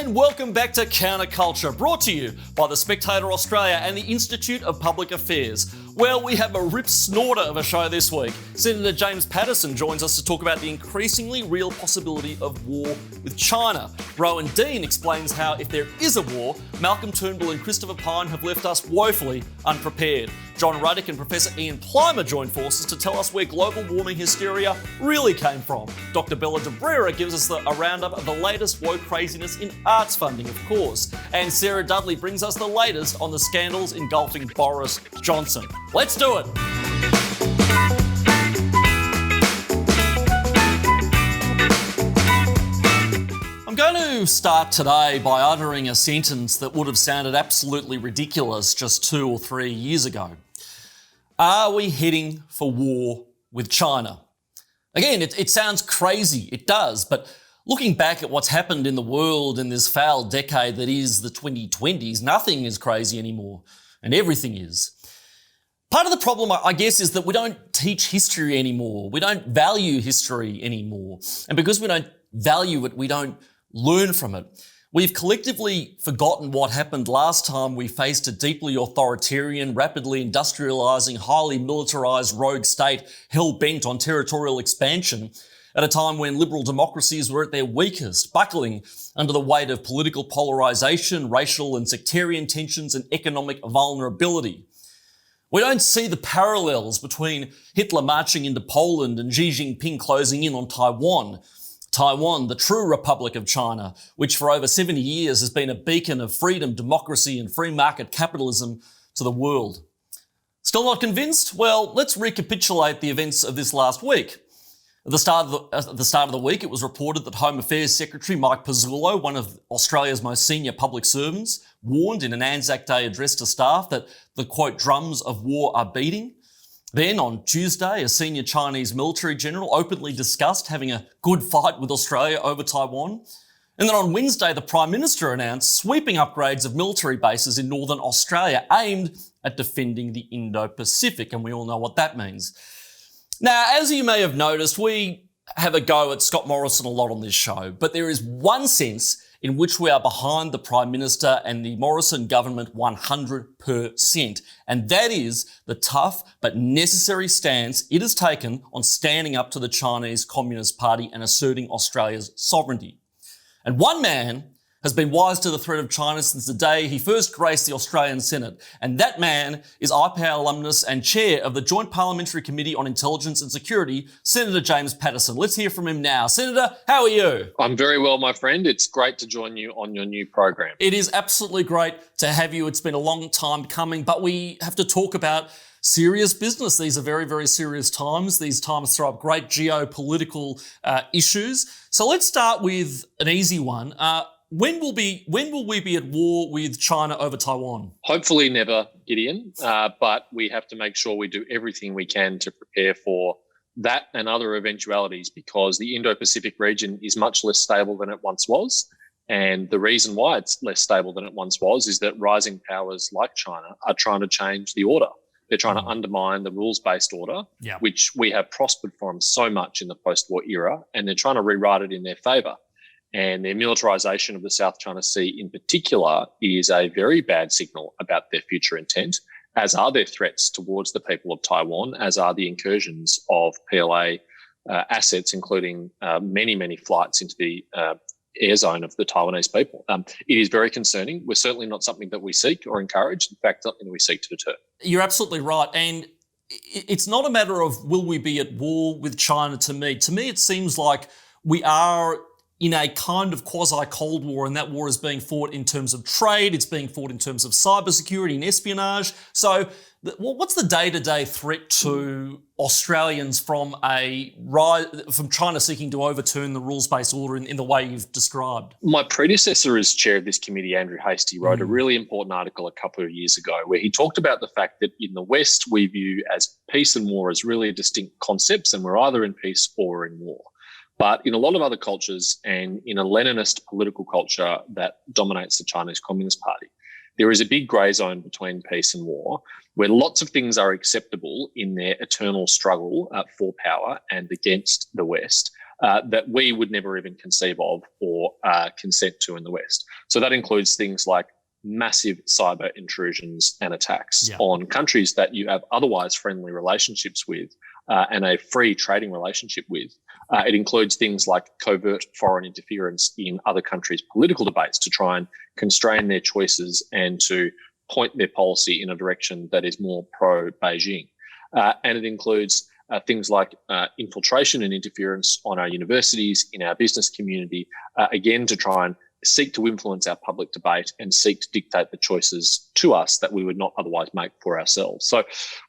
And welcome back to CounterCulture, brought to you by The Spectator Australia and the Institute of Public Affairs. Well, we have a rip snorter of a show this week. Senator James Paterson joins us to talk about the increasingly real possibility of war with China. Rowan Dean explains how, if there is a war, Malcolm Turnbull and Christopher Pyne have left us woefully unprepared. John Ruddick and Professor Ian Plimer join forces to tell us where global warming hysteria really came from. Dr. Bella Debrera gives us a roundup of the latest woke craziness in arts funding, of course. And Sarah Dudley brings us the latest on the scandals engulfing Boris Johnson. Let's do it! I'm going to start today by uttering a sentence that would have sounded absolutely ridiculous just 2 or 3 years ago. Are we heading for war with China? Again, it sounds crazy, it does, but looking back at what's happened in the world in this foul decade that is the 2020s, nothing is crazy anymore, and everything is. Part of the problem, I guess, is that we don't teach history anymore. We don't value history anymore. And because we don't value it, we don't learn from it. We've collectively forgotten what happened last time we faced a deeply authoritarian, rapidly industrialising, highly militarised rogue state hell-bent on territorial expansion at a time when liberal democracies were at their weakest, buckling under the weight of political polarisation, racial and sectarian tensions and economic vulnerability. We don't see the parallels between Hitler marching into Poland and Xi Jinping closing in on Taiwan. Taiwan, the true Republic of China, which for over 70 years has been a beacon of freedom, democracy and free market capitalism to the world. Still not convinced? Well, let's recapitulate the events of this last week. At the start of the week, it was reported that Home Affairs Secretary Mike Pizzullo, one of Australia's most senior public servants, warned in an Anzac Day address to staff that the, quote, drums of war are beating. Then on Tuesday, a senior Chinese military general openly discussed having a good fight with Australia over Taiwan. And then on Wednesday, the Prime Minister announced sweeping upgrades of military bases in northern Australia aimed at defending the Indo-Pacific, and we all know what that means. Now, as you may have noticed, we have a go at Scott Morrison a lot on this show, but there is one sense in which we are behind the Prime Minister and the Morrison government 100%, and that is the tough but necessary stance it has taken on standing up to the Chinese Communist Party and asserting Australia's sovereignty. And one man has been wise to the threat of China since the day he first graced the Australian Senate, and that man is IPA alumnus and chair of the Joint Parliamentary Committee on Intelligence and Security, Senator James Paterson. Let's hear from him now. Senator, how are you? I'm very well, my friend. It's great to join you on your new program. It is absolutely great to have you. It's been a long time coming, but we have to talk about serious business. These are very, very serious times. These times throw up great geopolitical issues. So let's start with an easy one. When will we be at war with China over Taiwan? Hopefully never, Gideon, but we have to make sure we do everything we can to prepare for that and other eventualities, because the Indo-Pacific region is much less stable than it once was. And the reason why it's less stable than it once was is that rising powers like China are trying to change the order. They're trying to undermine the rules-based order, which we have prospered from so much in the post-war era, and they're trying to rewrite it in their favour. And their militarisation of the South China Sea in particular is a very bad signal about their future intent, as are their threats towards the people of Taiwan, as are the incursions of PLA assets, including many, many flights into the air zone of the Taiwanese people. It is very concerning. We're certainly not something that we seek or encourage. In fact, something we seek to deter. You're absolutely right. And it's not a matter of will we be at war with China to me. To me, it seems like we are in a kind of quasi-Cold War, and that war is being fought in terms of trade, it's being fought in terms of cybersecurity and espionage. So what's the day-to-day threat to Australians from China seeking to overturn the rules-based order in the way you've described? My predecessor as chair of this committee, Andrew Hastie, wrote a really important article a couple of years ago where he talked about the fact that in the West we view as peace and war as really distinct concepts, and we're either in peace or we're in war. But in a lot of other cultures, and in a Leninist political culture that dominates the Chinese Communist Party, there is a big grey zone between peace and war, where lots of things are acceptable in their eternal struggle for power and against the West, that we would never even conceive of or consent to in the West. So that includes things like massive cyber intrusions and attacks on countries that you have otherwise friendly relationships with and a free trading relationship with. It includes things like covert foreign interference in other countries' political debates to try and constrain their choices and to point their policy in a direction that is more pro-Beijing. And it includes things like infiltration and interference on our universities, in our business community, again, to try and seek to influence our public debate and seek to dictate the choices to us that we would not otherwise make for ourselves. So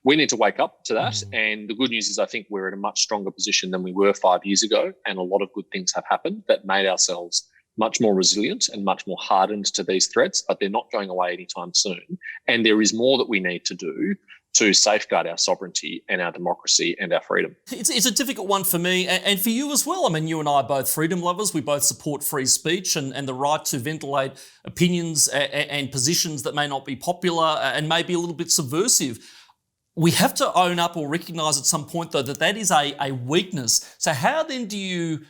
we need to wake up to that. And the good news is I think we're in a much stronger position than we were 5 years ago. And a lot of good things have happened that made ourselves much more resilient and much more hardened to these threats, but they're not going away anytime soon. And there is more that we need to do to safeguard our sovereignty and our democracy and our freedom. It's a difficult one for me and for you as well. I mean, you and I are both freedom lovers. We both support free speech and the right to ventilate opinions and positions that may not be popular and may be a little bit subversive. We have to own up or recognise at some point, though, that is a weakness. So how then do you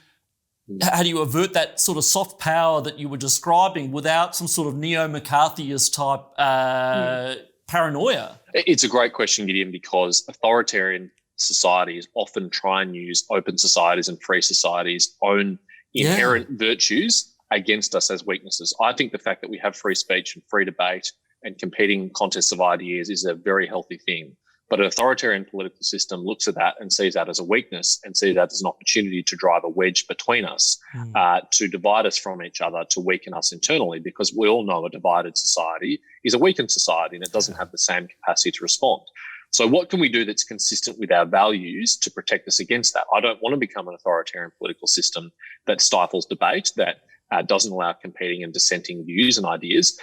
avert that sort of soft power that you were describing without some sort of neo-McCarthyist type paranoia? It's a great question, Gideon, because authoritarian societies often try and use open societies and free societies' own inherent virtues against us as weaknesses. I think the fact that we have free speech and free debate and competing contests of ideas is a very healthy thing. But an authoritarian political system looks at that and sees that as a weakness and sees that as an opportunity to drive a wedge between us, to divide us from each other, to weaken us internally, because we all know a divided society is a weakened society and it doesn't have the same capacity to respond. So what can we do that's consistent with our values to protect us against that? I don't want to become an authoritarian political system that stifles debate, that doesn't allow competing and dissenting views and ideas.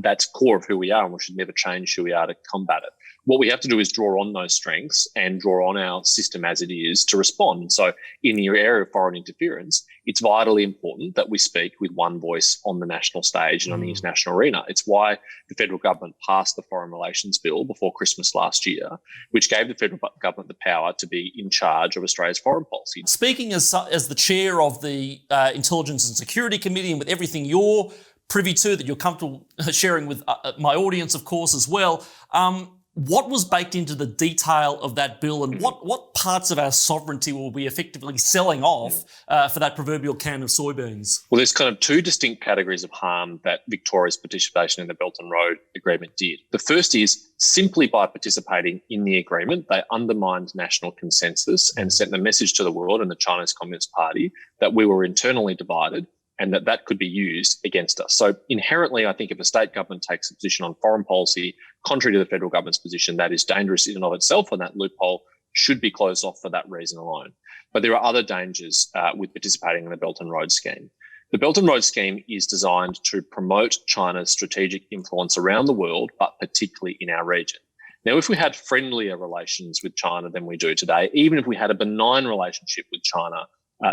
That's core of who we are, and we should never change who we are to combat it. What we have to do is draw on those strengths and draw on our system as it is to respond. And so in the area of foreign interference, it's vitally important that we speak with one voice on the national stage and on the international arena. It's why the federal government passed the Foreign Relations Bill before Christmas last year, which gave the federal government the power to be in charge of Australia's foreign policy. Speaking as the chair of the Intelligence and Security Committee, and with everything you're privy to that you're comfortable sharing with my audience, of course, as well, what was baked into the detail of that bill, and what parts of our sovereignty will we effectively selling off for that proverbial can of soybeans? Well, there's kind of two distinct categories of harm that Victoria's participation in the Belt and Road Agreement did. The first is simply by participating in the agreement, they undermined national consensus and sent the message to the world and the Chinese Communist Party that we were internally divided and that could be used against us. So inherently, I think if a state government takes a position on foreign policy contrary to the federal government's position, that is dangerous in and of itself, and that loophole should be closed off for that reason alone. But there are other dangers with participating in the Belt and Road Scheme. The Belt and Road Scheme is designed to promote China's strategic influence around the world, but particularly in our region. Now, if we had friendlier relations with China than we do today, even if we had a benign relationship with China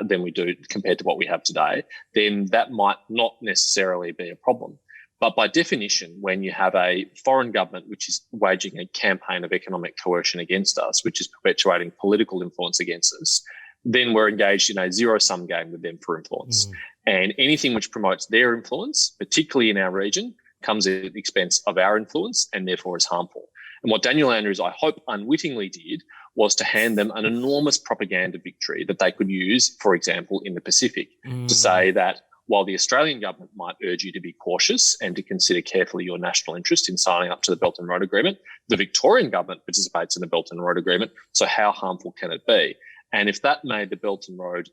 than we do compared to what we have today, then that might not necessarily be a problem. But by definition, when you have a foreign government which is waging a campaign of economic coercion against us, which is perpetuating political influence against us, then we're engaged in a zero-sum game with them for influence. And anything which promotes their influence, particularly in our region, comes at the expense of our influence and therefore is harmful. And what Daniel Andrews, I hope, unwittingly did was to hand them an enormous propaganda victory that they could use, for example, in the Pacific, to say that while the Australian government might urge you to be cautious and to consider carefully your national interest in signing up to the Belt and Road Agreement, the Victorian government participates in the Belt and Road Agreement, so how harmful can it be? And if that made the Belt and Road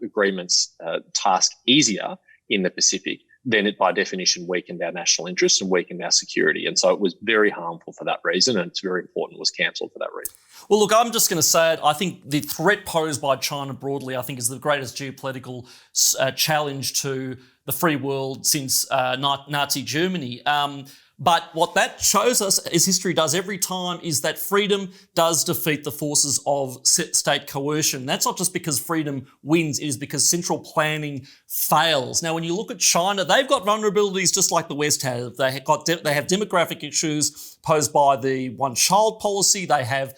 Agreement's task easier in the Pacific, then it by definition weakened our national interest and weakened our security. And so it was very harmful for that reason, and it's very important it was cancelled for that reason. Well, look, I'm just going to say it. I think the threat posed by China broadly, I think, is the greatest geopolitical challenge to the free world since Nazi Germany. But what that shows us, as history does every time, is that freedom does defeat the forces of state coercion. That's not just because freedom wins, it is because central planning fails. Now, when you look at China, they've got vulnerabilities just like the West have. They have demographic issues posed by the one-child policy. They have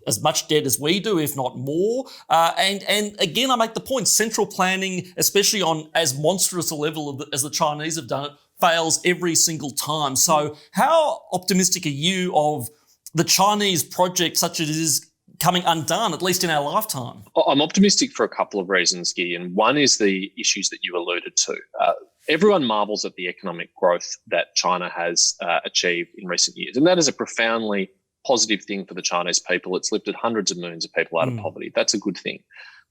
as much debt as we do, if not more. And again, I make the point, central planning, especially on as monstrous a level as the Chinese have done it, fails every single time. So how optimistic are you of the Chinese project such as it is coming undone, at least in our lifetime? I'm optimistic for a couple of reasons, Gideon. One is the issues that you alluded to. Everyone marvels at the economic growth that China has achieved in recent years, and that is a profoundly positive thing for the Chinese people. It's lifted hundreds of millions of people out of poverty. That's a good thing.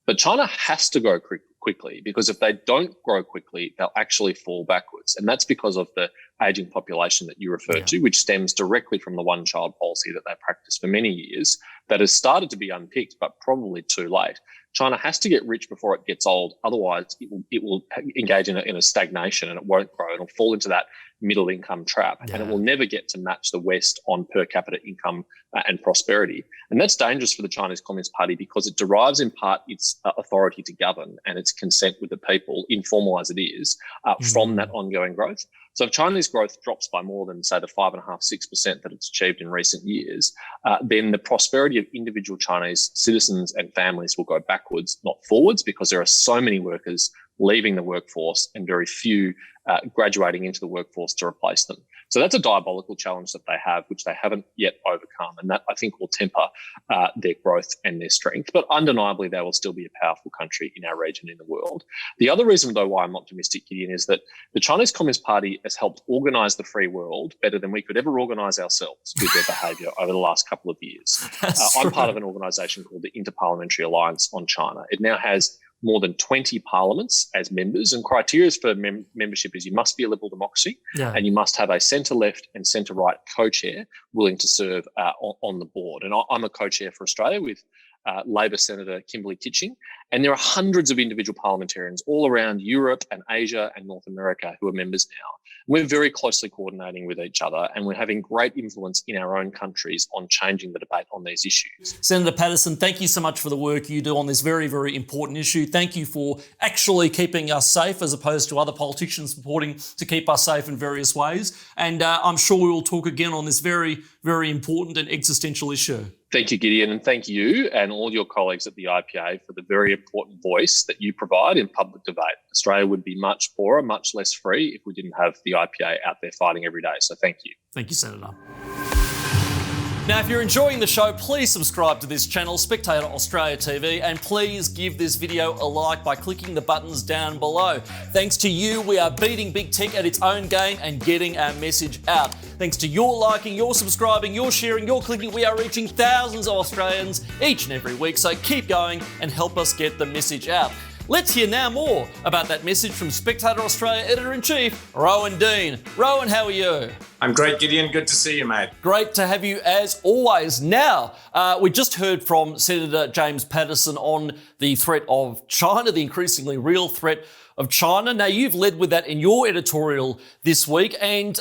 But China has to grow quickly, because if they don't grow quickly, they'll actually fall backwards. And that's because of the ageing population that you referred to, which stems directly from the one-child policy that they practiced for many years, that has started to be unpicked, but probably too late. China has to get rich before it gets old. Otherwise, it will engage in a stagnation, and it won't grow. It'll fall into that middle income trap, and it will never get to match the West on per capita income and prosperity. And that's dangerous for the Chinese Communist Party, because it derives in part its authority to govern and its consent with the people, informal as it is, from that ongoing growth. So if Chinese growth drops by more than, say, the 5.5%, 6% that it's achieved in recent years, then the prosperity of individual Chinese citizens and families will go backwards, not forwards, because there are so many workers leaving the workforce and very few graduating into the workforce to replace them. So that's a diabolical challenge that they have, which they haven't yet overcome. And that, I think, will temper their growth and their strength. But undeniably, they will still be a powerful country in our region, in the world. The other reason, though, why I'm optimistic, Gideon, is that the Chinese Communist Party has helped organise the free world better than we could ever organise ourselves with their behaviour over the last couple of years. I'm part of an organisation called the Interparliamentary Alliance on China. It now has more than 20 parliaments as members, and criteria for membership is you must be a liberal democracy, and you must have a centre-left and centre-right co-chair willing to serve on the board. And I'm a co-chair for Australia with Labor Senator Kimberley Kitching, and there are hundreds of individual parliamentarians all around Europe and Asia and North America who are members now. We're very closely coordinating with each other, and we're having great influence in our own countries on changing the debate on these issues. Senator Paterson, thank you so much for the work you do on this very, very important issue. Thank you for actually keeping us safe, as opposed to other politicians purporting to keep us safe in various ways. And I'm sure we will talk again on this very, very important and existential issue. Thank you, Gideon, and thank you and all your colleagues at the IPA for the very important voice that you provide in public debate. Australia would be much poorer, much less free if we didn't have the IPA out there fighting every day. So thank you. Thank you, Senator. Now, if you're enjoying the show, please subscribe to this channel, Spectator Australia TV, and please give this video a like by clicking the buttons down below. Thanks to you, we are beating big tech at its own game and getting our message out. Thanks to your liking, your subscribing, your sharing, your clicking, we are reaching thousands of Australians each and every week, so keep going and help us get the message out. Let's hear now more about that message from Spectator Australia Editor-in-Chief, Rowan Dean. Rowan, how are you? I'm great, Gideon. Good to see you, mate. Great to have you as always. Now, we just heard from Senator James Paterson on the threat of China, the increasingly real threat of China. Now, you've led with that in your editorial this week, and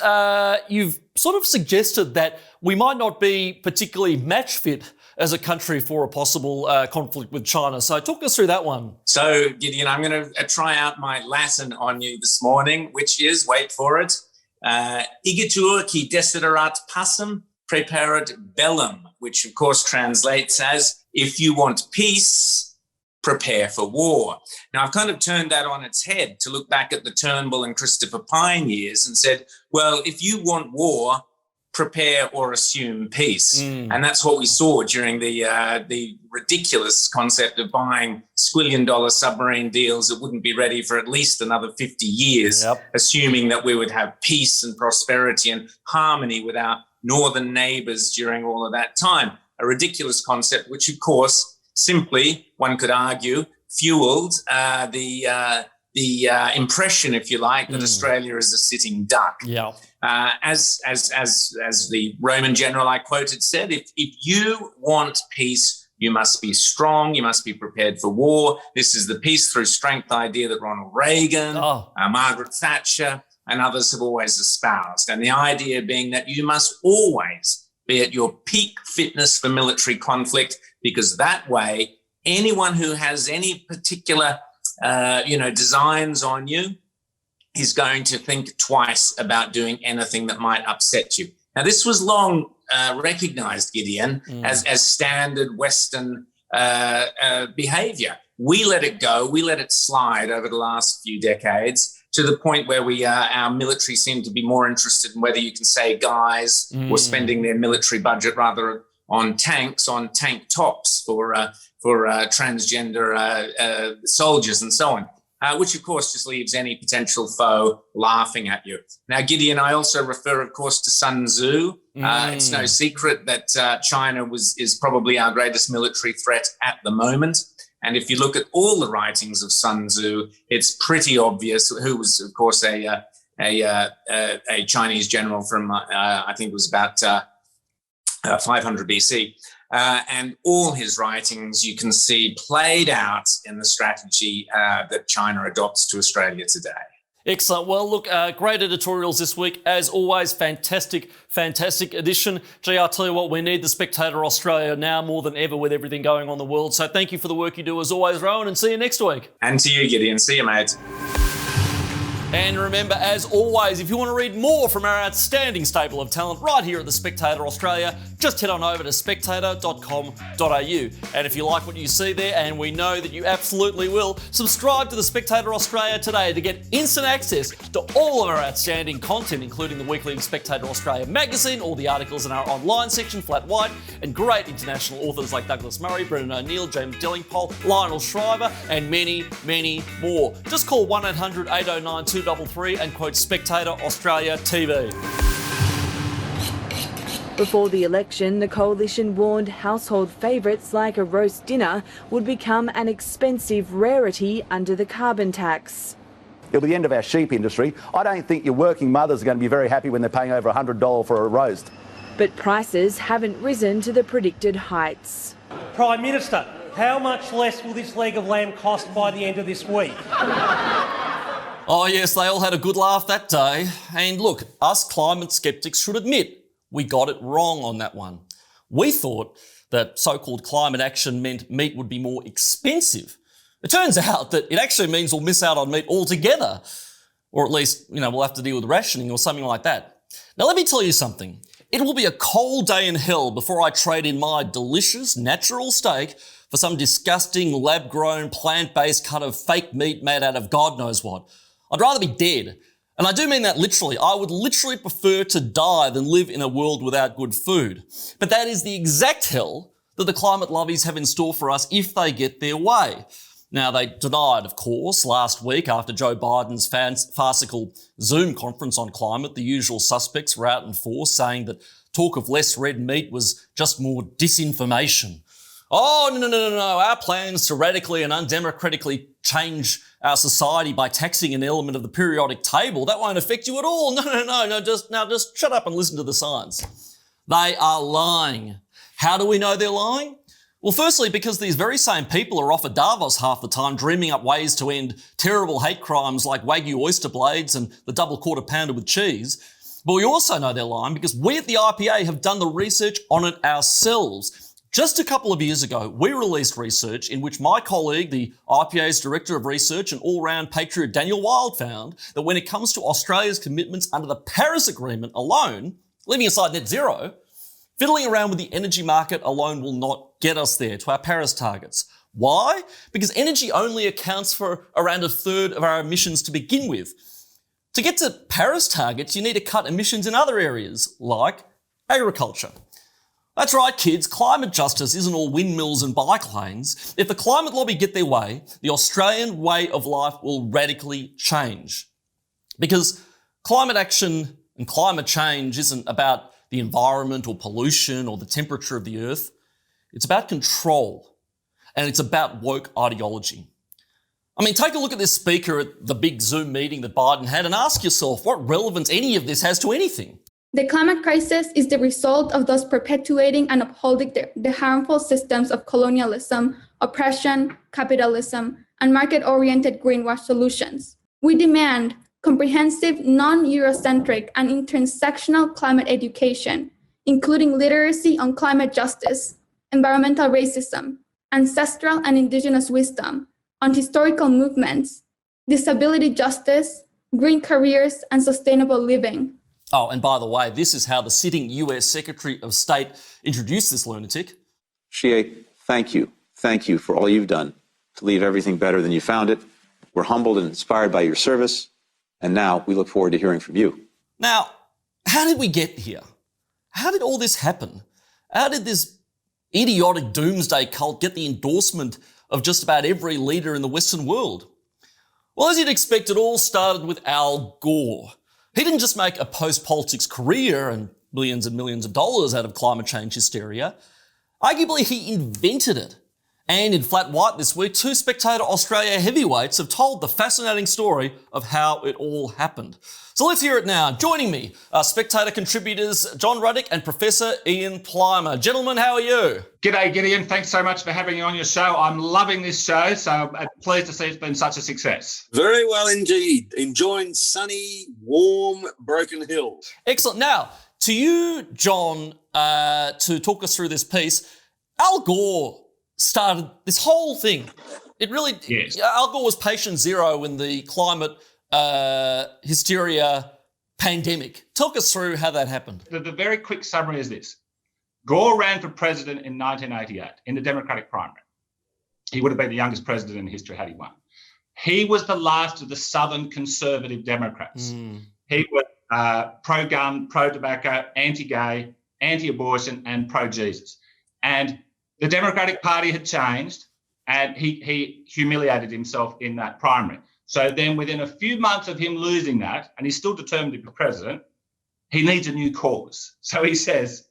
you've sort of suggested that we might not be particularly match fit as a country for a possible conflict with China. So talk us through that one. So, Gideon, I'm going to try out my Latin on you this morning, which is, wait for it, igitur qui desiderat pacem preparat bellum, which of course translates as, if you want peace, prepare for war. Now, I've kind of turned that on its head to look back at the Turnbull and Christopher Pyne years and said, well, if you want war, prepare or assume peace. And that's what we saw during the ridiculous concept of buying squillion-dollar submarine deals that wouldn't be ready for at least another 50 years, assuming that we would have peace and prosperity and harmony with our northern neighbours during all of that time. A ridiculous concept, which, of course, simply, one could argue, fueled the impression, if you like, that Australia is a sitting duck. As the Roman general I quoted said, if you want peace, you must be strong, you must be prepared for war. This is the peace through strength idea that Ronald Reagan, Margaret Thatcher, and others have always espoused. And the idea being that you must always be at your peak fitness for military conflict, because that way, anyone who has any particular designs on you is going to think twice about doing anything that might upset you. Now, this was long recognized, Gideon, as standard Western behavior. We let it go. We let it slide over the last few decades to the point where our military seem to be more interested in whether you can say guys or spending their military budget rather on tanks, on tank tops for transgender soldiers and so on, which of course just leaves any potential foe laughing at you. Now, Gideon, I also refer, of course, to Sun Tzu. It's no secret that China is probably our greatest military threat at the moment. And if you look at all the writings of Sun Tzu, it's pretty obvious, who was, of course, a Chinese general from, I think it was about 500 BC. And all his writings you can see played out in the strategy that China adopts to Australia today. Excellent. Well, look, great editorials this week. As always, fantastic edition. Gee, I'll tell you what, we need the Spectator Australia now more than ever with everything going on in the world. So thank you for the work you do as always, Rowan, and see you next week. And to you, Gideon. See you, mate. And remember, as always, if you want to read more from our outstanding stable of talent right here at the Spectator Australia, just head on over to spectator.com.au. And if you like what you see there, and we know that you absolutely will, subscribe to the Spectator Australia today to get instant access to all of our outstanding content, including the weekly Spectator Australia magazine, all the articles in our online section, flat white, and great international authors like Douglas Murray, Brendan O'Neill, James Dillingpole, Lionel Shriver, and many, many more. Just call 1-800-809-233 and quote Spectator Australia TV. Before the election, the coalition warned household favourites like a roast dinner would become an expensive rarity under the carbon tax. It'll be the end of our sheep industry. I don't think your working mothers are going to be very happy when they're paying over $100 for a roast. But prices haven't risen to the predicted heights. Prime Minister, how much less will this leg of lamb cost by the end of this week? Oh yes, they all had a good laugh that day. And look, us climate skeptics should admit we got it wrong on that one. We thought that so-called climate action meant meat would be more expensive. It turns out that it actually means we'll miss out on meat altogether. Or at least, we'll have to deal with rationing or something like that. Now let me tell you something. It will be a cold day in hell before I trade in my delicious natural steak for some disgusting lab-grown plant-based cut of fake meat made out of God knows what. I'd rather be dead. And I do mean that literally. I would literally prefer to die than live in a world without good food. But that is the exact hell that the climate lobbyies have in store for us if they get their way. Now, they denied, of course, last week after Joe Biden's farcical Zoom conference on climate, the usual suspects were out in force saying that talk of less red meat was just more disinformation. Oh, no. Our plans to radically and undemocratically change our society by taxing an element of the periodic table, that won't affect you at all. No, just shut up and listen to the science. They are lying. How do we know they're lying? Well, firstly, because these very same people are off at Davos half the time dreaming up ways to end terrible hate crimes like Wagyu oyster blades and the double quarter pounder with cheese. But we also know they're lying because we at the IPA have done the research on it ourselves. Just a couple of years ago, we released research in which my colleague, the IPA's Director of Research and all-round patriot Daniel Wild, found that when it comes to Australia's commitments under the Paris Agreement alone, leaving aside net zero, fiddling around with the energy market alone will not get us there to our Paris targets. Why? Because energy only accounts for around a third of our emissions to begin with. To get to Paris targets, you need to cut emissions in other areas, like agriculture. That's right, kids, climate justice isn't all windmills and bike lanes. If the climate lobby get their way, the Australian way of life will radically change. Because climate action and climate change isn't about the environment or pollution or the temperature of the earth. It's about control, and it's about woke ideology. I mean, take a look at this speaker at the big Zoom meeting that Biden had and ask yourself what relevance any of this has to anything. The climate crisis is the result of those perpetuating and upholding the harmful systems of colonialism, oppression, capitalism, and market-oriented greenwash solutions. We demand comprehensive, non-Eurocentric, and intersectional climate education, including literacy on climate justice, environmental racism, ancestral and indigenous wisdom, on historical movements, disability justice, green careers, and sustainable living. Oh, and by the way, this is how the sitting US Secretary of State introduced this lunatic. Xie, thank you. Thank you for all you've done to leave everything better than you found it. We're humbled and inspired by your service, and now we look forward to hearing from you. Now, how did we get here? How did all this happen? How did this idiotic doomsday cult get the endorsement of just about every leader in the Western world? Well, as you'd expect, it all started with Al Gore. He didn't just make a post-politics career and millions of dollars out of climate change hysteria. Arguably, he invented it. And in Flat White this week, two Spectator Australia heavyweights have told the fascinating story of how it all happened. So let's hear it now. Joining me are Spectator contributors John Ruddick and Professor Ian Plimer. Gentlemen, how are you? G'day, Gideon. Thanks so much for having me on your show. I'm loving this show, so I'm pleased to see it's been such a success. Very well indeed. Enjoying sunny, warm, Broken Hills. Excellent. Now, to you, John, to talk us through this piece, Al Gore started this whole thing. It really, yes. Al Gore was patient zero in the climate hysteria pandemic. Talk us through how that happened. The very quick summary is this. Gore ran for president in 1988 in the Democratic primary. He would have been the youngest president in history had he won. He was the last of the Southern conservative Democrats. He was pro-gun, pro-tobacco, anti-gay, anti-abortion, and pro-Jesus. And the Democratic Party had changed, and he humiliated himself in that primary. So then within a few months of him losing that, and he's still determined to be president, he needs a new cause. So he says,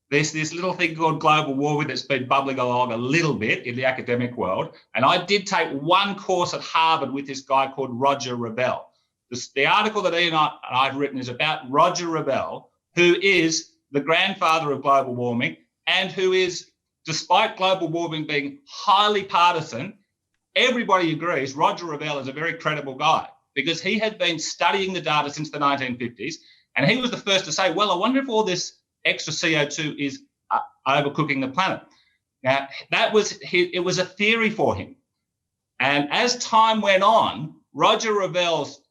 there's this little thing called global warming that's been bubbling along a little bit in the academic world. And I did take one course at Harvard with this guy called Roger Rebel. The article that Ian and I've written is about Roger Rebel, who is the grandfather of global warming and who is, despite global warming being highly partisan, everybody agrees Roger Rebel is a very credible guy because he had been studying the data since the 1950s, and he was the first to say, well, I wonder if all this extra CO2 is overcooking the planet. Now, it was a theory for him. And as time went on, Roger Rebel's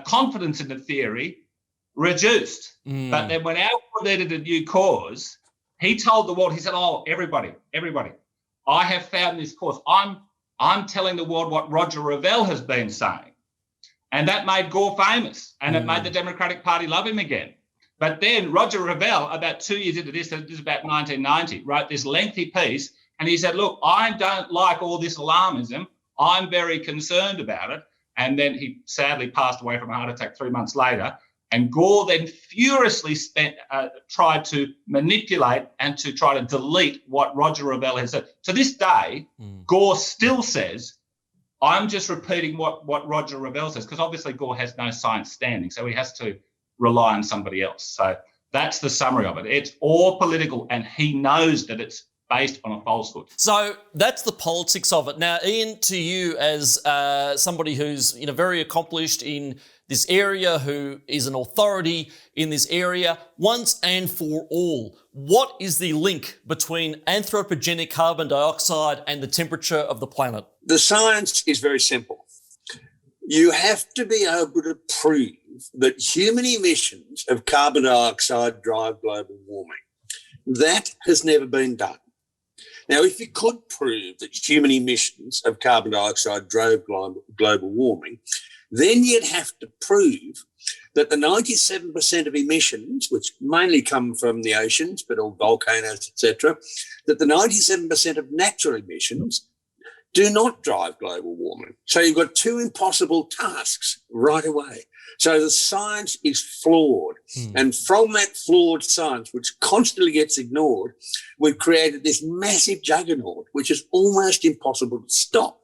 confidence in the theory reduced. But then when Al Gore needed a new cause, he told the world, he said, oh, everybody, I have found this cause. I'm telling the world what Roger Rebel has been saying. And that made Gore famous, and it made the Democratic Party love him again. But then Roger Rebel, about 2 years into this is about 1990, wrote this lengthy piece, and he said, look, I don't like all this alarmism. I'm very concerned about it. And then he sadly passed away from a heart attack 3 months later. And Gore then furiously tried to manipulate and to try to delete what Roger Rebel had said. To this day, Gore still says, I'm just repeating what Roger Rebel says, because obviously Gore has no science standing, so he has to rely on somebody else. So that's the summary of it. It's all political, and he knows that it's based on a falsehood. So that's the politics of it. Now, Ian, to you as somebody who's very accomplished in this area, who is an authority in this area, once and for all, what is the link between anthropogenic carbon dioxide and the temperature of the planet? The science is very simple. You have to be able to prove that human emissions of carbon dioxide drive global warming. That has never been done. Now, if you could prove that human emissions of carbon dioxide drove global warming, then you'd have to prove that the 97% of emissions, which mainly come from the oceans, but all volcanoes, etc., that the 97% of natural emissions do not drive global warming. So you've got two impossible tasks right away. So the science is flawed. And from that flawed science, which constantly gets ignored, we've created this massive juggernaut, which is almost impossible to stop.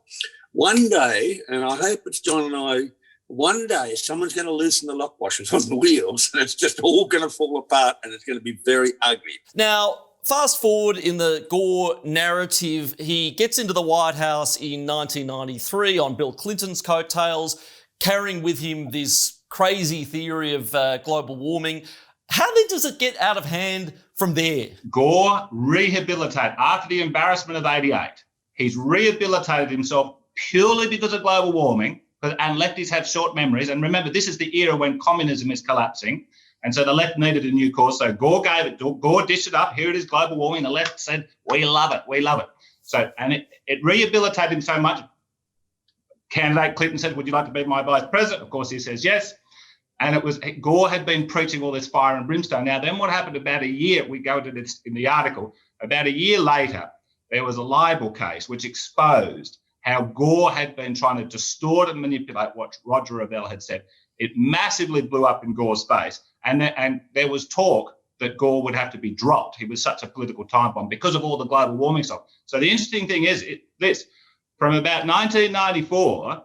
One day, and I hope it's John and I, one day someone's going to loosen the lock washers on the wheels and it's just all going to fall apart and it's going to be very ugly. Now, fast forward in the Gore narrative, he gets into the White House in 1993 on Bill Clinton's coattails, carrying with him this crazy theory of global warming. How then does it get out of hand from there? Gore rehabilitated after the embarrassment of 88. He's rehabilitated himself purely because of global warming, and lefties have short memories. And remember, this is the era when communism is collapsing. And so the left needed a new course. So Gore gave it, Gore dished it up. Here it is, global warming. The left said, we love it, we love it. So, and it rehabilitated him so much. Candidate Clinton said, would you like to be my vice president? Of course, he says yes. And it was, Gore had been preaching all this fire and brimstone. Now, then what happened about a year, we go to this in the article, about a year later, there was a libel case which exposed how Gore had been trying to distort and manipulate what Roger Revelle had said. It massively blew up in Gore's face. And there was talk that Gore would have to be dropped. He was such a political time bomb because of all the global warming stuff. So the interesting thing is this, from about 1994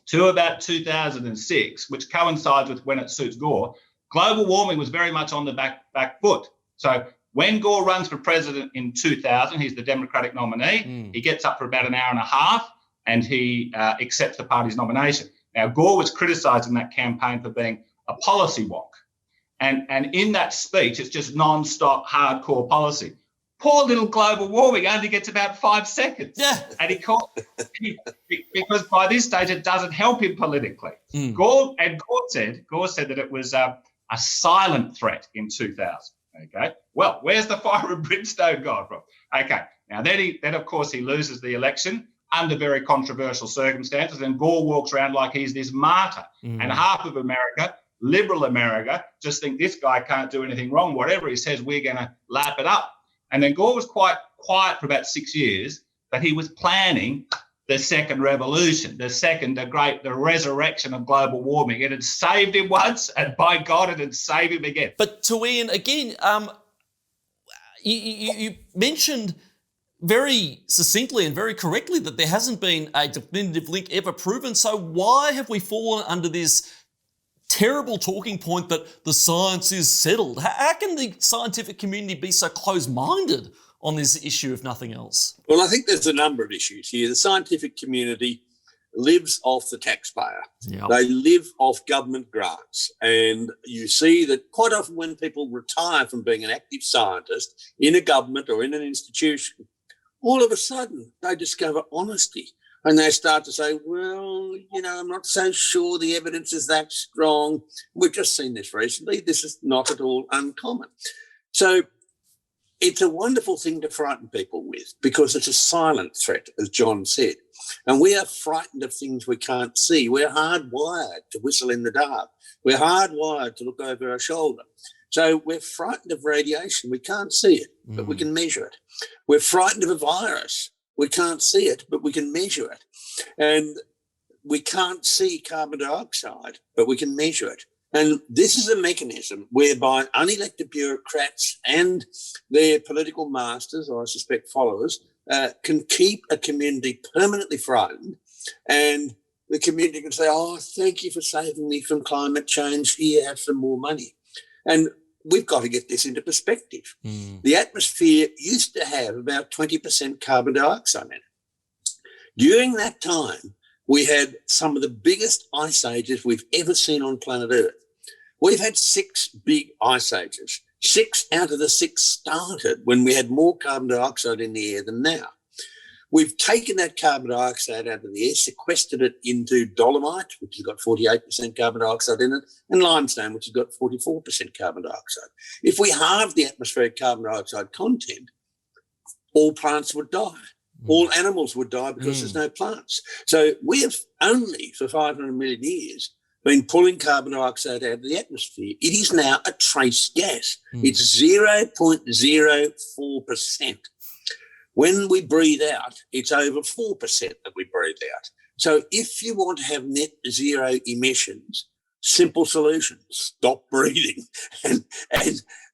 to about 2006, which coincides with when it suits Gore, global warming was very much on the back foot. So when Gore runs for president in 2000, he's the Democratic nominee. He gets up for about an hour and a half and he accepts the party's nomination. Now, Gore was criticised in that campaign for being a policy wonk. And in that speech, it's just non-stop hardcore policy. Poor little global warming only gets about 5 seconds. Yeah. And because by this stage, it doesn't help him politically. Gore said that it was a silent threat in 2000. Okay. Well, where's the fire and brimstone gone from? Okay. Now, then of course, he loses the election under very controversial circumstances, and Gore walks around like he's this martyr. And half of America, liberal America, just think this guy can't do anything wrong. Whatever he says, we're going to lap it up. And then Gore was quite quiet for about 6 years, but he was planning the second revolution, the resurrection of global warming. It had saved him once, and by God, it had saved him again. But to Ian, again, you mentioned very succinctly and very correctly that there hasn't been a definitive link ever proven. So why have we fallen under this terrible talking point that the science is settled? How can the scientific community be so close-minded on this issue, if nothing else? Well, I think there's a number of issues here. The scientific community lives off the taxpayer. Yep. They live off government grants. And you see that quite often when people retire from being an active scientist in a government or in an institution, all of a sudden they discover honesty. And they start to say, well, I'm not so sure the evidence is that strong. We've just seen this recently. This is not at all uncommon. So it's a wonderful thing to frighten people with because it's a silent threat, as John said. And we are frightened of things we can't see. We're hardwired to whistle in the dark. We're hardwired to look over our shoulder. So we're frightened of radiation. We can't see it, but we can measure it. We're frightened of a virus. We can't see it, but we can measure it. And we can't see carbon dioxide, but we can measure it. And this is a mechanism whereby unelected bureaucrats and their political masters, or I suspect followers, can keep a community permanently frightened. And the community can say, oh, thank you for saving me from climate change. Here, have some more money. And we've got to get this into perspective. The atmosphere used to have about 20% carbon dioxide in it. During that time, we had some of the biggest ice ages we've ever seen on planet Earth. We've had 6 big ice ages. 6 out of the 6 started when we had more carbon dioxide in the air than now. We've taken that carbon dioxide out of the air, sequestered it into dolomite, which has got 48% carbon dioxide in it, and limestone, which has got 44% carbon dioxide. If we halved the atmospheric carbon dioxide content, all plants would die. All animals would die because there's no plants. So we have only, for 500 million years, been pulling carbon dioxide out of the atmosphere. It is now a trace gas. It's 0.04%. When we breathe out, it's over 4% that we breathe out. So if you want to have net zero emissions, simple solution, stop breathing. And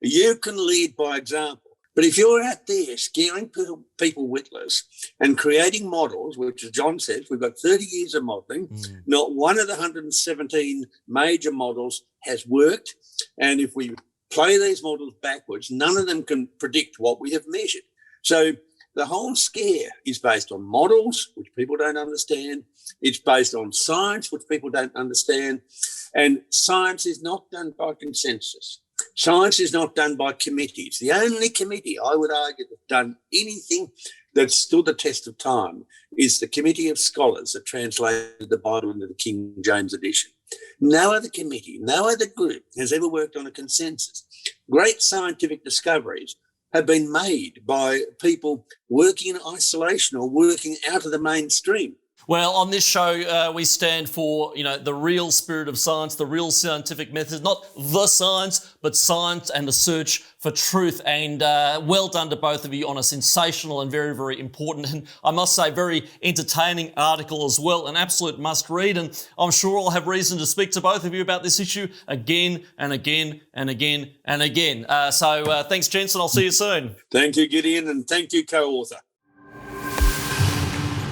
you can lead by example. But if you're out there scaring people witless and creating models, which as John says, we've got 30 years of modelling, not one of the 117 major models has worked. And if we play these models backwards, none of them can predict what we have measured. So the whole scare is based on models, which people don't understand. It's based on science, which people don't understand. And science is not done by consensus. Science is not done by committees. The only committee, I would argue, that's done anything that stood the test of time is the Committee of Scholars that translated the Bible into the King James Edition. No other committee, no other group has ever worked on a consensus. Great scientific discoveries have been made by people working in isolation or working out of the mainstream. Well, on this show, we stand for, the real spirit of science, the real scientific method, not the science, but science and the search for truth. And well done to both of you on a sensational and very, very important, and I must say, very entertaining article as well. An absolute must read. And I'm sure I'll have reason to speak to both of you about this issue again and again and again and again. So thanks, gents, and I'll see you soon. Thank you, Gideon, and thank you, co-author.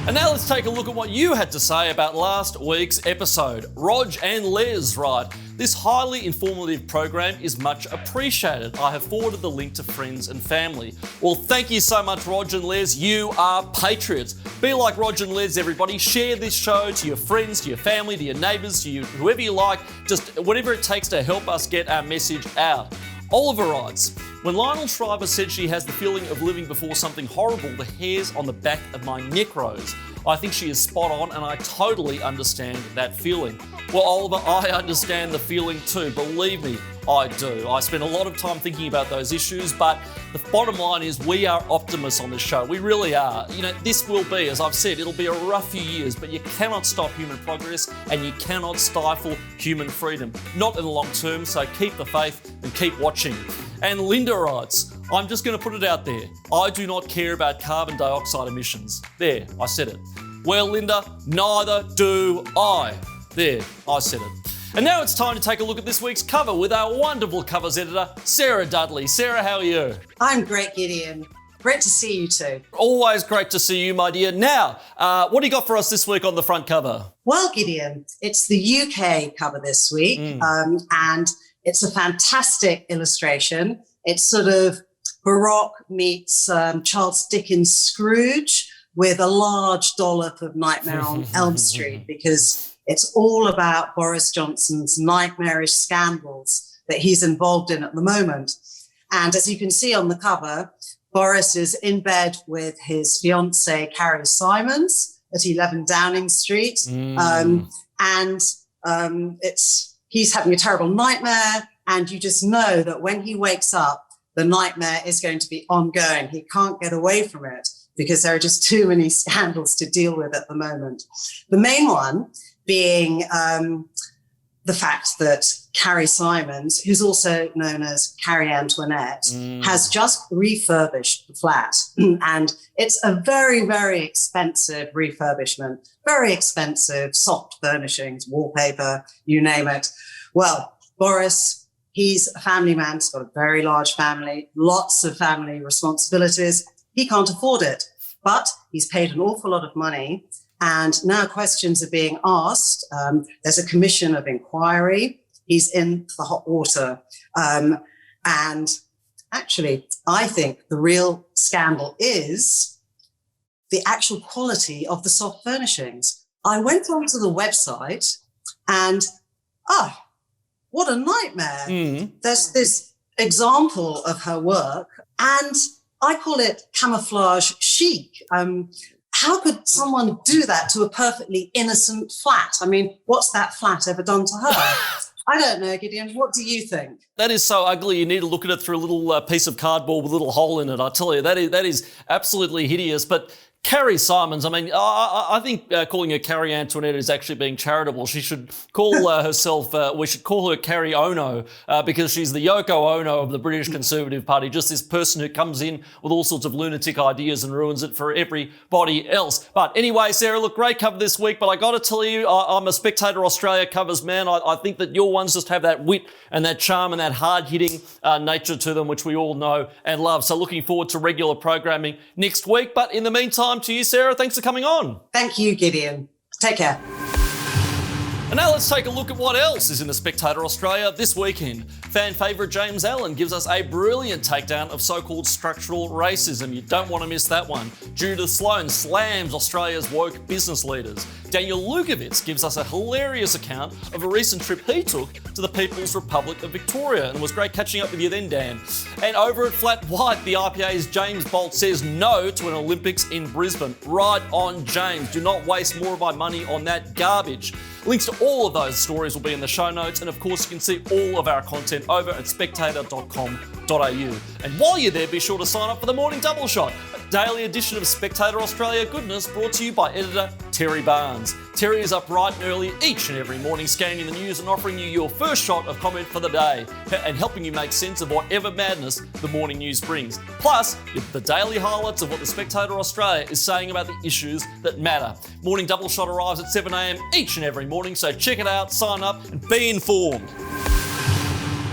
And now let's take a look at what you had to say about last week's episode. Rog and Les write, "This highly informative program is much appreciated. I have forwarded the link to friends and family." Well, thank you so much, Rog and Les. You are patriots. Be like Rog and Les, everybody. Share this show to your friends, to your family, to your neighbours, to you, whoever you like. Just whatever it takes to help us get our message out. Oliver writes, "When Lionel Shriver said she has the feeling of living before something horrible, the hairs on the back of my neck rose. I think she is spot on, and I totally understand that feeling." Well, Oliver, I understand the feeling too. Believe me, I do. I spend a lot of time thinking about those issues, but the bottom line is we are optimists on this show. We really are. This will be, as I've said, it'll be a rough few years, but you cannot stop human progress and you cannot stifle human freedom. Not in the long term, so keep the faith and keep watching. And Linda writes, "I'm just going to put it out there. I do not care about carbon dioxide emissions." There, I said it. Well, Linda, neither do I. There, I said it. And now it's time to take a look at this week's cover with our wonderful covers editor, Sarah Dudley. Sarah, how are you? I'm great, Gideon. Great to see you too. Always great to see you, my dear. Now, what do you got for us this week on the front cover? Well, Gideon, it's the UK cover this week, and it's a fantastic illustration. It's sort of Baroque meets Charles Dickens' Scrooge with a large dollop of Nightmare on Elm Street, because it's all about Boris Johnson's nightmarish scandals that he's involved in at the moment. And as you can see on the cover, Boris is in bed with his fiancée, Carrie Simons, at 11 Downing Street. He's having a terrible nightmare. And you just know that when he wakes up, the nightmare is going to be ongoing. He can't get away from it because there are just too many scandals to deal with at the moment. The main one being the fact that Carrie Simons, who's also known as Carrie Antoinette, has just refurbished the flat. And it's a very, very expensive refurbishment, very expensive, soft furnishings, wallpaper, you name it. Well, Boris, he's a family man. He's got a very large family, lots of family responsibilities. He can't afford it, but he's paid an awful lot of money. And now questions are being asked. There's a commission of inquiry. He's in the hot water. And actually, I think the real scandal is the actual quality of the soft furnishings. I went onto the website and, what a nightmare. There's this example of her work, and I call it camouflage chic. How could someone do that to a perfectly innocent flat? I mean, what's that flat ever done to her? I don't know, Gideon. What do you think? That is so ugly. You need to look at it through a little piece of cardboard with a little hole in it. I tell you, that is absolutely hideous. But Carrie Simons, I mean, I think calling her Carrie Antoinette is actually being charitable. She should call herself, we should call her Carrie Ono, because she's the Yoko Ono of the British Conservative Party, just this person who comes in with all sorts of lunatic ideas and ruins it for everybody else. But anyway, Sarah, look, great cover this week, but I got to tell you, I'm a Spectator Australia covers man. I think that your ones just have that wit and that charm and that hard-hitting nature to them, which we all know and love. So looking forward to regular programming next week. But in the meantime, to you, Sarah, thanks for coming on. Thank you, Gideon. Take care. And now let's take a look at what else is in the Spectator Australia this weekend. Fan favourite James Allen gives us a brilliant takedown of so-called structural racism. You don't want to miss that one. Judith Sloan slams Australia's woke business leaders. Daniel Lukovitz gives us a hilarious account of a recent trip he took to the People's Republic of Victoria, and it was great catching up with you then, Dan. And over at Flat White, the IPA's James Bolt says no to an Olympics in Brisbane. Right on, James. Do not waste more of my money on that garbage. Links to all of those stories will be in the show notes, and of course you can see all of our content over at spectator.com.au. And while you're there, be sure to sign up for the Morning Double Shot, a daily edition of Spectator Australia goodness brought to you by editor Terry Barnes. Terry is up bright and early each and every morning scanning the news and offering you your first shot of comment for the day and helping you make sense of whatever madness the morning news brings. Plus, the daily highlights of what the Spectator Australia is saying about the issues that matter. Morning Double Shot arrives at 7 a.m. each and every morning, so check it out, sign up and be informed.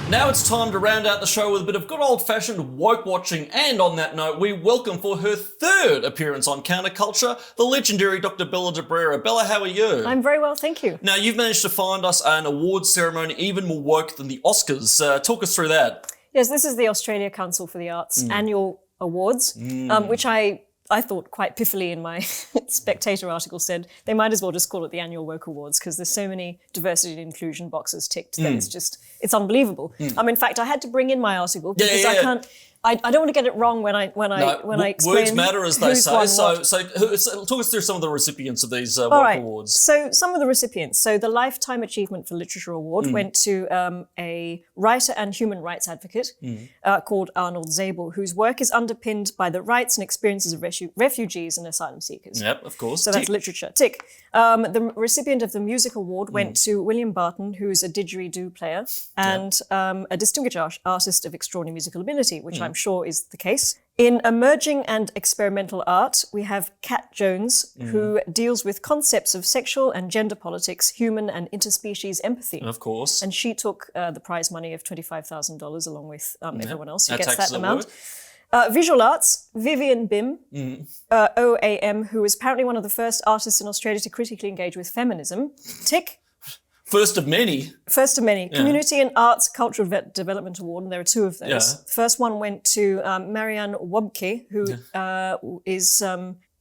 Now it's time to round out the show with a bit of good old-fashioned woke watching, and on that note, we welcome for her third appearance on CounterCulture, the legendary Dr. Bella Debrera. Bella, how are you? I'm very well, thank you. Now, you've managed to find us an awards ceremony even more woke than the Oscars. Talk us through that. Yes, this is the Australia Council for the Arts annual awards, which I thought quite piffily in my Spectator article said they might as well just call it the Annual Woke Awards because there's so many diversity and inclusion boxes ticked that it's unbelievable. In fact, I had to bring in my article because I don't want to get it wrong when I explain. Words matter, as they say. So talk us through some of the recipients of these woke awards. So some of the recipients. So the Lifetime Achievement for Literature Award went to a writer and human rights advocate called Arnold Zabel, whose work is underpinned by the rights and experiences of refugees and asylum seekers. Yep, of course. So that's literature. Tick. The recipient of the Music Award went to William Barton, who's a didgeridoo player and a distinguished artist of extraordinary musical ability, which I'm sure is the case. In Emerging and Experimental Art, we have Kat Jones, who deals with concepts of sexual and gender politics, human and interspecies empathy. Of course. And she took the prize money of $25,000 along with everyone else who gets that amount. Visual Arts, Vivian Bim, OAM, who is apparently one of the first artists in Australia to critically engage with feminism. Tick. First of many. First of many. Yeah. Community and Arts Cultural Development Award, and there are two of those. Yeah. The first one went to Marianne Wobke, who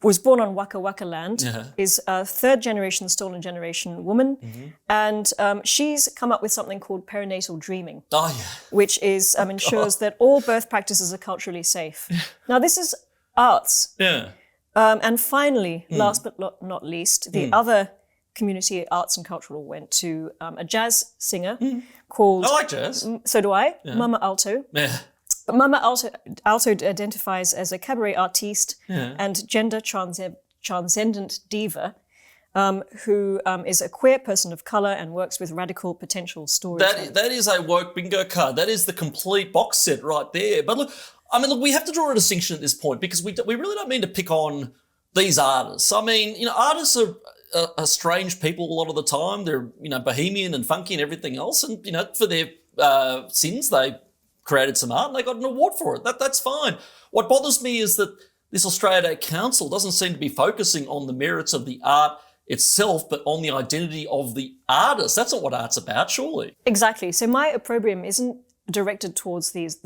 was born on Waka Waka land, is a third-generation stolen generation woman, and she's come up with something called perinatal dreaming, which is ensures that all birth practices are culturally safe. Now, this is arts. And finally, last but not least, the other community arts and cultural went to a jazz singer called... I like jazz. So do I. Mama Alto. But Mama Alto identifies as a cabaret artiste and gender transcendent diva who is a queer person of colour and works with radical potential storytelling. That is a woke bingo card. That is the complete box set right there. But look, we have to draw a distinction at this point because we really don't mean to pick on these artists. I mean, artists are strange people a lot of the time. They're, bohemian and funky and everything else. And, for their sins, they created some art and they got an award for it. That's fine. What bothers me is that this Australia Day Council doesn't seem to be focusing on the merits of the art itself, but on the identity of the artist. That's not what art's about, surely. Exactly. So my opprobrium isn't directed towards these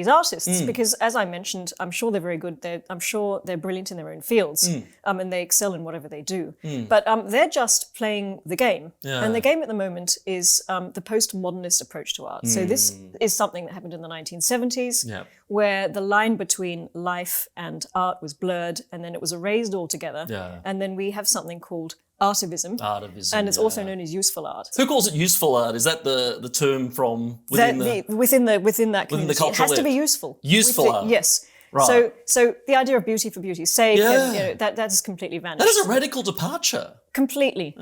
artists because, as I mentioned, I'm sure they're very good. I'm sure they're brilliant in their own fields and they excel in whatever they do. But they're just playing the game. And the game at the moment is the postmodernist approach to art. So this is something that happened in the 1970s where the line between life and art was blurred and then it was erased altogether. And then we have something called artivism. And it's also known as useful art. Who calls it useful art? Is that the term from within that community? It has to be useful. Useful art. Yes. Right. So the idea of beauty for beauty's sake, that has completely vanished. That is a radical departure. Completely.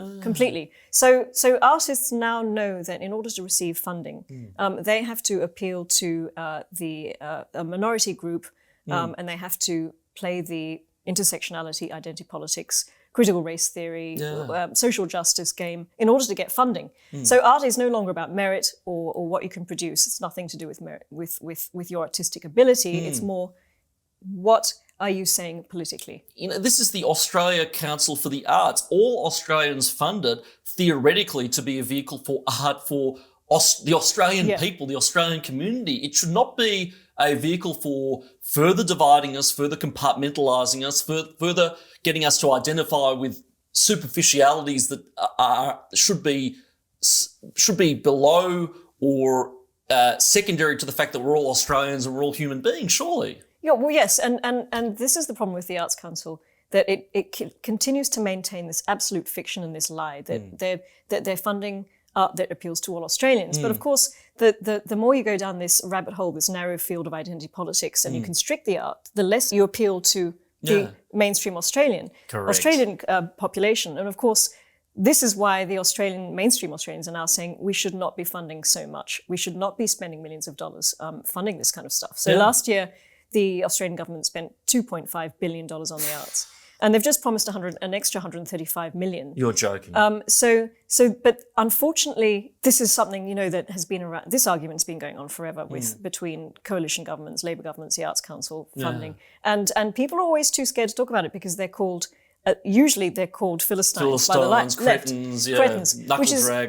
So artists now know that in order to receive funding, they have to appeal to a minority group, and they have to play the intersectionality, identity politics, critical race theory, social justice game in order to get funding. So art is no longer about merit or what you can produce. It's nothing to do with merit, with your artistic ability. It's more, what are you saying politically? This is the Australia Council for the Arts. All Australians funded theoretically to be a vehicle for art for the Australian people, the Australian community. It should not be a vehicle for further dividing us, further compartmentalising us, further getting us to identify with superficialities that should be below or secondary to the fact that we're all Australians and we're all human beings, surely. Yeah, well, yes, and this is the problem with the Arts Council. that it continues to maintain this absolute fiction and this lie that they're funding art that appeals to all Australians. But of course, the more you go down this rabbit hole, this narrow field of identity politics, and you constrict the art, the less you appeal to the mainstream Australian population. And of course, this is why the mainstream Australians are now saying we should not be funding so much. We should not be spending millions of dollars funding this kind of stuff. So last year, the Australian government spent $2.5 billion on the arts. And they've just promised an extra $135 million. You're joking. But unfortunately, this is something, that has been around. This argument's been going on forever between coalition governments, Labor governments, the Arts Council funding. And people are always too scared to talk about it because they're called, usually they're called Philistines by the left. Cretins,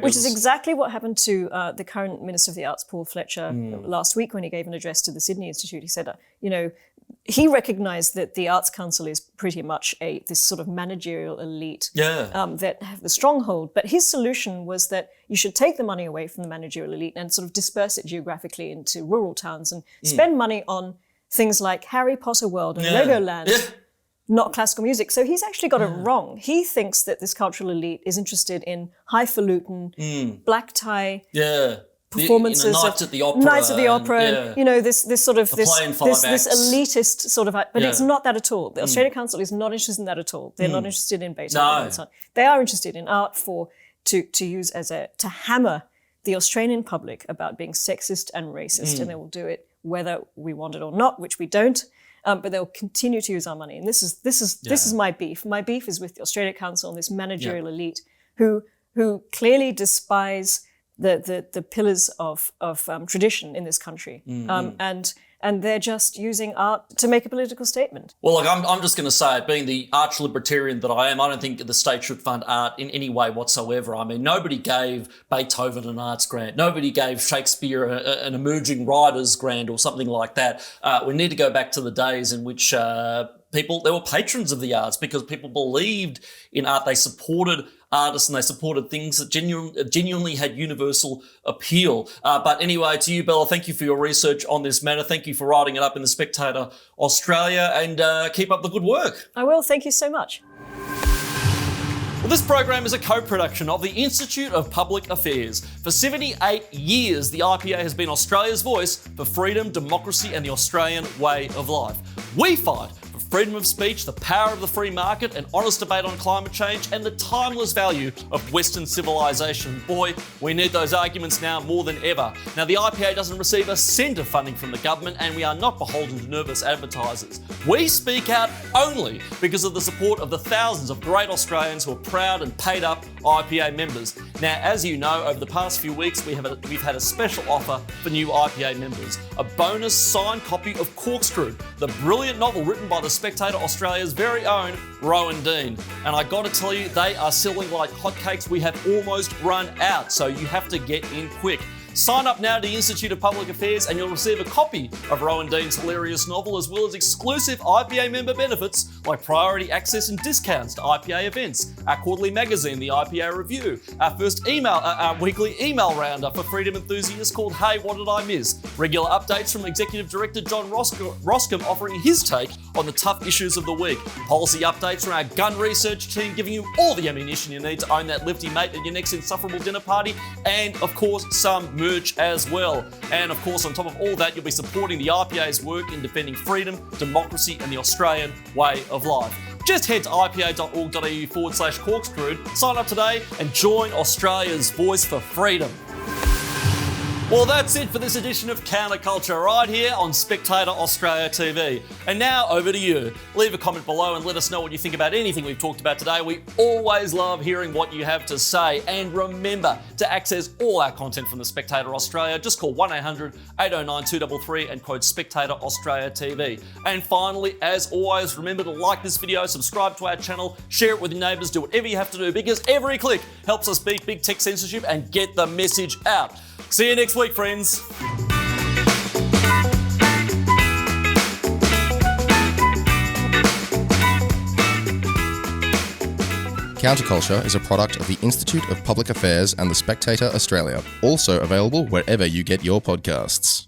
which is exactly what happened to the current Minister of the Arts, Paul Fletcher, last week when he gave an address to the Sydney Institute. He said, he recognised that the Arts Council is pretty much this sort of managerial elite that have the stronghold. But his solution was that you should take the money away from the managerial elite and sort of disperse it geographically into rural towns and spend money on things like Harry Potter World and Legoland, not classical music. So he's actually got it wrong. He thinks that this cultural elite is interested in highfalutin, black tie performances Nights at the Opera, this elitist sort of, but it's not that at all. The Australia Council is not interested in that at all. They're not interested in Beethoven and so on. They are interested in art to use to hammer the Australian public about being sexist and racist, and they will do it whether we want it or not, which we don't. But they'll continue to use our money, and this is my beef. My beef is with the Australia Council and this managerial elite who clearly despise the pillars of tradition in this country, and they're just using art to make a political statement. Well, look, I'm just going to say it, being the arch libertarian that I am, I don't think the state should fund art in any way whatsoever. I mean, nobody gave Beethoven an arts grant. Nobody gave Shakespeare an emerging writers grant or something like that. We need to go back to the days in which they were patrons of the arts because people believed in art. They supported artists and they supported things that genuinely had universal appeal. But anyway, to you, Bella, thank you for your research on this matter. Thank you for writing it up in the Spectator Australia, and keep up the good work. I will. Thank you so much. Well, this program is a co-production of the Institute of Public Affairs. For 78 years, the IPA has been Australia's voice for freedom, democracy, and the Australian way of life. We fight for freedom of speech, the power of the free market, an honest debate on climate change, and the timeless value of Western civilization. Boy, we need those arguments now more than ever. Now, the IPA doesn't receive a cent of funding from the government, and we are not beholden to nervous advertisers. We speak out only because of the support of the thousands of great Australians who are proud and paid up IPA members. Now, as you know, over the past few weeks, we've had a special offer for new IPA members. A bonus signed copy of Corkscrew, the brilliant novel written by the Spectator Australia's very own Rowan Dean. And I got to tell you, they are selling like hotcakes. We have almost run out, so you have to get in quick. Sign up now to the Institute of Public Affairs and you'll receive a copy of Rowan Dean's hilarious novel, as well as exclusive IPA member benefits like priority access and discounts to IPA events, our quarterly magazine, the IPA Review, our first weekly email roundup for freedom enthusiasts called Hey, What Did I Miss? Regular updates from Executive Director John Roscombe offering his take on the tough issues of the week, policy updates from our gun research team giving you all the ammunition you need to own that lifty mate at your next insufferable dinner party, and of course some merch as well. And of course, on top of all that, you'll be supporting the IPA's work in defending freedom, democracy, and the Australian way of life. Just head to ipa.org.au/corkscrew, sign up today, and join Australia's voice for freedom. Well, that's it for this edition of CounterCulture right here on Spectator Australia TV. And now over to you. Leave a comment below and let us know what you think about anything we've talked about today. We always love hearing what you have to say. And remember, to access all our content from the Spectator Australia, just call 1-800-809-233 and code Spectator Australia TV. And finally, as always, remember to like this video, subscribe to our channel, share it with your neighbours, do whatever you have to do, because every click helps us beat big tech censorship and get the message out. See you next week, friends. CounterCulture is a product of the Institute of Public Affairs and the Spectator Australia, also available wherever you get your podcasts.